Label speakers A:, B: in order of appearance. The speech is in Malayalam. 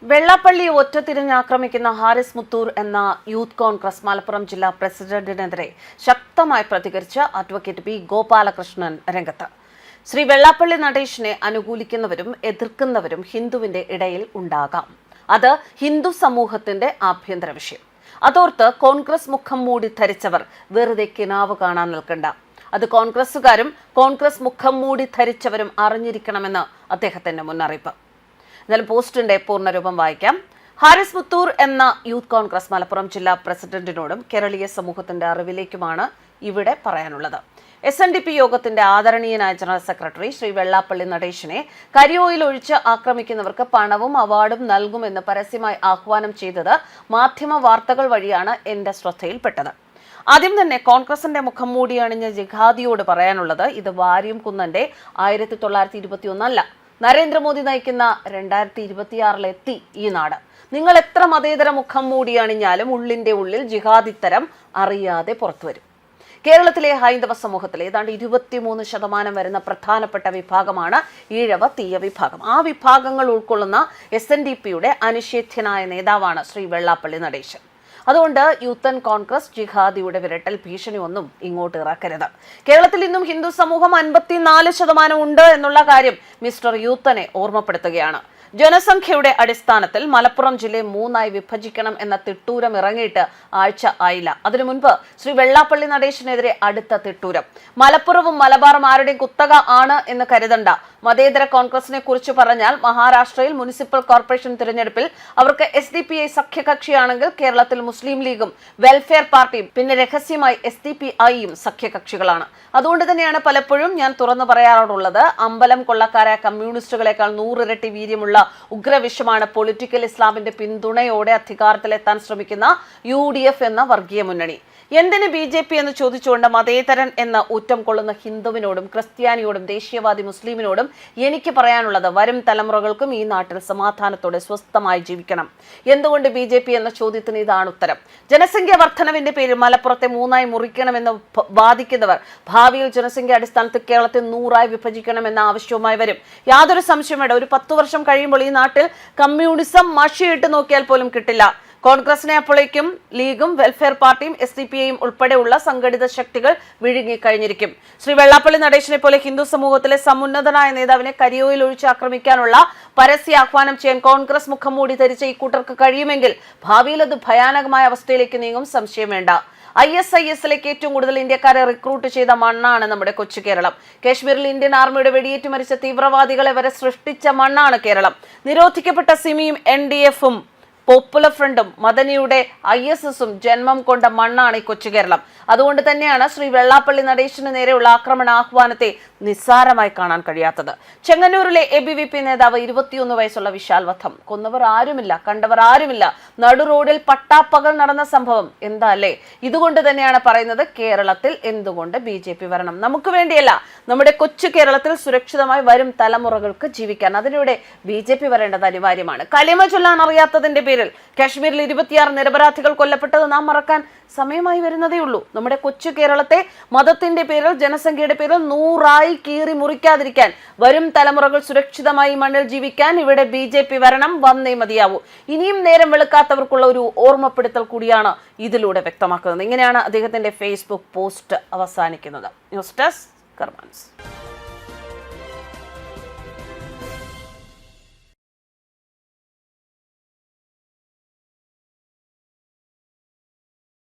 A: വെള്ളാപ്പള്ളി ഒറ്റത്തിരിഞ്ഞാക്രമിക്കുന്ന ഹാരിസ് മുത്തൂർ എന്ന യൂത്ത് കോൺഗ്രസ് മലപ്പുറം ജില്ലാ പ്രസിഡന്റിനെതിരെ ശക്തമായി പ്രതികരിച്ച അഡ്വക്കേറ്റ് പി ഗോപാലകൃഷ്ണൻ രംഗത്ത്. ശ്രീ വെള്ളാപ്പള്ളി നടേശനെ അനുകൂലിക്കുന്നവരും എതിർക്കുന്നവരും ഹിന്ദുവിന്റെ ഇടയിൽ ഉണ്ടാകാം. അത് ഹിന്ദു സമൂഹത്തിന്റെ ആഭ്യന്തര വിഷയം. അതോർത്ത് കോൺഗ്രസ് മുഖം മൂടി ധരിച്ചവർ വെറുതെ കിനാവ് കാണാൻ നിൽക്കണ്ട. അത് കോൺഗ്രസുകാരും കോൺഗ്രസ് മുഖം മൂടി ധരിച്ചവരും അറിഞ്ഞിരിക്കണമെന്ന് അദ്ദേഹത്തിന്റെ മുന്നറിയിപ്പ്. എന്നാലും പോസ്റ്റിന്റെ പൂർണ്ണരൂപം വായിക്കാം. ഹാരിസ് മുത്തൂർ എന്ന യൂത്ത് കോൺഗ്രസ് മലപ്പുറം ജില്ലാ പ്രസിഡന്റിനോടും കേരളീയ സമൂഹത്തിന്റെ അറിവിലേക്കുമാണ് ഇവിടെ പറയാനുള്ളത്. SNDP യോഗത്തിന്റെ ആദരണീയനായ ജനറൽ സെക്രട്ടറി ശ്രീ വെള്ളാപ്പള്ളി നടേശനെ കരിയോയിൽ ഒഴിച്ച് ആക്രമിക്കുന്നവർക്ക് പണവും അവാർഡും നൽകുമെന്ന് പരസ്യമായി ആഹ്വാനം ചെയ്തത് മാധ്യമ വാർത്തകൾ വഴിയാണ് എന്റെ ശ്രദ്ധയിൽപ്പെട്ടത്. ആദ്യം തന്നെ കോൺഗ്രസിന്റെ മുഖം മൂടി അണിഞ്ഞ ജിഹാദിയോട് പറയാനുള്ളത്, ഇത് വാര്യം കുന്നന്റെ 1921 അല്ല, നരേന്ദ്രമോദി നയിക്കുന്ന 2026 ഈ നാട്. നിങ്ങൾ എത്ര മതേതര മുഖം മൂടി അണിഞ്ഞാലും ഉള്ളിന്റെ ഉള്ളിൽ ജിഹാദിത്തരം അറിയാതെ പുറത്തുവരും. കേരളത്തിലെ ഹൈന്ദവ സമൂഹത്തിലെ ഏതാണ്ട് 23% വരുന്ന പ്രധാനപ്പെട്ട വിഭാഗമാണ് ഈഴവ തീയ വിഭാഗം. ആ വിഭാഗങ്ങൾ ഉൾക്കൊള്ളുന്ന SNDPയുടെ അനിഷേധ്യനായ നേതാവാണ് ശ്രീ വെള്ളാപ്പള്ളി നടേശൻ. അതുകൊണ്ട് യൂത്ത് കോൺഗ്രസ് ജിഹാദിയുടെ വിരട്ടൽ ഭീഷണി ഒന്നും ഇങ്ങോട്ട് ഇറക്കരുത്. കേരളത്തിൽ ഇന്നും ഹിന്ദു സമൂഹം 54% ഉണ്ട് എന്നുള്ള കാര്യം മിസ്റ്റർ യൂത്തനെ ഓർമ്മപ്പെടുത്തുകയാണ്. ജനസംഖ്യയുടെ അടിസ്ഥാനത്തിൽ മലപ്പുറം ജില്ലയെ 3ആയി വിഭജിക്കണം എന്ന തിട്ടൂരം ഇറങ്ങിയിട്ട് ആഴ്ച ആയില്ല. അതിനു മുൻപ് ശ്രീ വെള്ളാപ്പള്ളി നടേശനെതിരെ അടുത്ത തിട്ടൂരം. മലപ്പുറവും മലബാറും ആരുടെയും കുത്തക ആണ് എന്ന് കരുതണ്ട. മതേതര കോൺഗ്രസിനെ കുറിച്ച് പറഞ്ഞാൽ മഹാരാഷ്ട്രയിൽ മുനിസിപ്പൽ കോർപ്പറേഷൻ തിരഞ്ഞെടുപ്പിൽ അവർക്ക് SDPI സഖ്യകക്ഷിയാണെങ്കിൽ കേരളത്തിൽ മുസ്ലിം ലീഗും വെൽഫെയർ പാർട്ടിയും പിന്നെ രഹസ്യമായി SDPIയും സഖ്യകക്ഷികളാണ്. അതുകൊണ്ട് തന്നെയാണ് പലപ്പോഴും ഞാൻ തുറന്നു പറയാറുള്ളത്, അമ്പലം കൊള്ളക്കാരായ കമ്മ്യൂണിസ്റ്റുകളെക്കാൾ 100 ഇരട്ടി വീര്യമുള്ള ഉഗ്രവിഷമാണ് പൊളിറ്റിക്കൽ ഇസ്ലാമിന്റെ പിന്തുണയോടെ അധികാരത്തിലെത്താൻ ശ്രമിക്കുന്ന UDF എന്ന വർഗീയ മുന്നണി. എന്തിന് BJP എന്ന് ചോദിച്ചുകൊണ്ട് മതേതരൻ എന്ന ഊറ്റം കൊള്ളുന്ന ഹിന്ദുവിനോടും ക്രിസ്ത്യാനിയോടും ദേശീയവാദി മുസ്ലിമിനോടും എനിക്ക് പറയാനുള്ളത്, വരും തലമുറകൾക്കും ഈ നാട്ടിൽ സമാധാനത്തോടെ സ്വസ്ഥമായി ജീവിക്കണം. എന്തുകൊണ്ട് BJP എന്ന ചോദ്യത്തിന് ഇതാണ് ഉത്തരം. ജനസംഖ്യ വർധനവിന്റെ പേരിൽ മലപ്പുറത്തെ 3ആയി മുറിക്കണമെന്ന് വാദിക്കുന്നവർ ഭാവിയിൽ ജനസംഖ്യ അടിസ്ഥാനത്തിൽ കേരളത്തെ 100ആയി വിഭജിക്കണമെന്ന ആവശ്യവുമായി വരും. യാതൊരു സംശയം വേണ്ട, ഒരു 10 വർഷം കഴിയുമ്പോൾ ഈ നാട്ടിൽ കമ്മ്യൂണിസം മഷിയിട്ട് നോക്കിയാൽ പോലും കിട്ടില്ല. കോൺഗ്രസിനെ അപ്പോഴേക്കും ലീഗും വെൽഫെയർ പാർട്ടിയും SDPIയും ഉൾപ്പെടെയുള്ള സംഘടിത ശക്തികൾ വിഴുങ്ങിക്കഴിഞ്ഞിരിക്കും. ശ്രീ വെള്ളാപ്പള്ളി നടേശനെ പോലെ ഹിന്ദു സമൂഹത്തിലെ സമുന്നതനായ നേതാവിനെ കരിയോയിൽ ഒഴിച്ച് ആക്രമിക്കാനുള്ള പരസ്യ ആഹ്വാനം ചെയ്യാൻ കോൺഗ്രസ് മുഖം മൂടി ധരിച്ച ഇക്കൂട്ടർക്ക് കഴിയുമെങ്കിൽ ഭാവിയിൽ അത് ഭയാനകമായ അവസ്ഥയിലേക്ക് നീങ്ങും, സംശയം വേണ്ട. ISISലേക്ക് ഏറ്റവും കൂടുതൽ ഇന്ത്യക്കാരെ റിക്രൂട്ട് ചെയ്ത മണ്ണാണ് നമ്മുടെ കൊച്ചു കേരളം. കാശ്മീരിൽ ഇന്ത്യൻ ആർമിയുടെ വെടിയേറ്റ് മരിച്ച തീവ്രവാദികളെ വരെ സൃഷ്ടിച്ച മണ്ണാണ് കേരളം. നിരോധിക്കപ്പെട്ട സിമിയും NDFും പോപ്പുലർ ഫ്രണ്ടും മദനിയുടെ ISSും ജന്മം കൊണ്ട മണ്ണാണ് ഈ കൊച്ചു കേരളം. അതുകൊണ്ട് തന്നെയാണ് ശ്രീ വെള്ളാപ്പള്ളി നടേശന് നേരെയുള്ള ആക്രമണ ആഹ്വാനത്തെ നിസ്സാരമായി കാണാൻ കഴിയാത്തത്. ചെങ്ങന്നൂരിലെ ABVP നേതാവ് 21 വയസ്സുള്ള വിശാൽ വധം. കൊന്നവർ ആരുമില്ല, കണ്ടവർ ആരുമില്ല. നടു റോഡിൽ പട്ടാപ്പകൽ നടന്ന സംഭവം എന്താ അല്ലേ? ഇതുകൊണ്ട് തന്നെയാണ് പറയുന്നത്, കേരളത്തിൽ എന്തുകൊണ്ട് BJP വരണം? നമുക്ക് വേണ്ടിയല്ല, നമ്മുടെ കൊച്ചു കേരളത്തിൽ സുരക്ഷിതമായി വരും തലമുറകൾക്ക് ജീവിക്കാൻ. അതിലൂടെ BJP വരേണ്ടത് അനിവാര്യമാണ്. കലിമ ചൊല്ലാൻ അറിയാത്തതിന്റെ പേരിൽ കാശ്മീരിൽ 26 നിരപരാധികൾ കൊല്ലപ്പെട്ടത് നാം മറക്കാൻ സമയമായി വരുന്നതേ ഉള്ളൂ. നമ്മുടെ കൊച്ചു കേരളത്തെ മതത്തിന്റെ പേരിൽ ജനസംഖ്യയുടെ പേരിൽ 100ആയി കീറി മുറിക്കാതിരിക്കാൻ, വരും തലമുറകൾ സുരക്ഷിതമായി മണ്ണിൽ ജീവിക്കാൻ ഇവിടെ BJP വരണം, വന്നേ മതിയാവൂ. ഇനിയും നേരം വെളുക്കാത്തവർക്കുള്ള ഒരു ഓർമ്മപ്പെടുത്തൽ കൂടിയാണ് ഇതിലൂടെ വ്യക്തമാക്കുന്നത്. ഇങ്ങനെയാണ് അദ്ദേഹത്തിന്റെ Facebook പോസ്റ്റ് അവസാനിക്കുന്നത്. News desk കർമാൻസ്.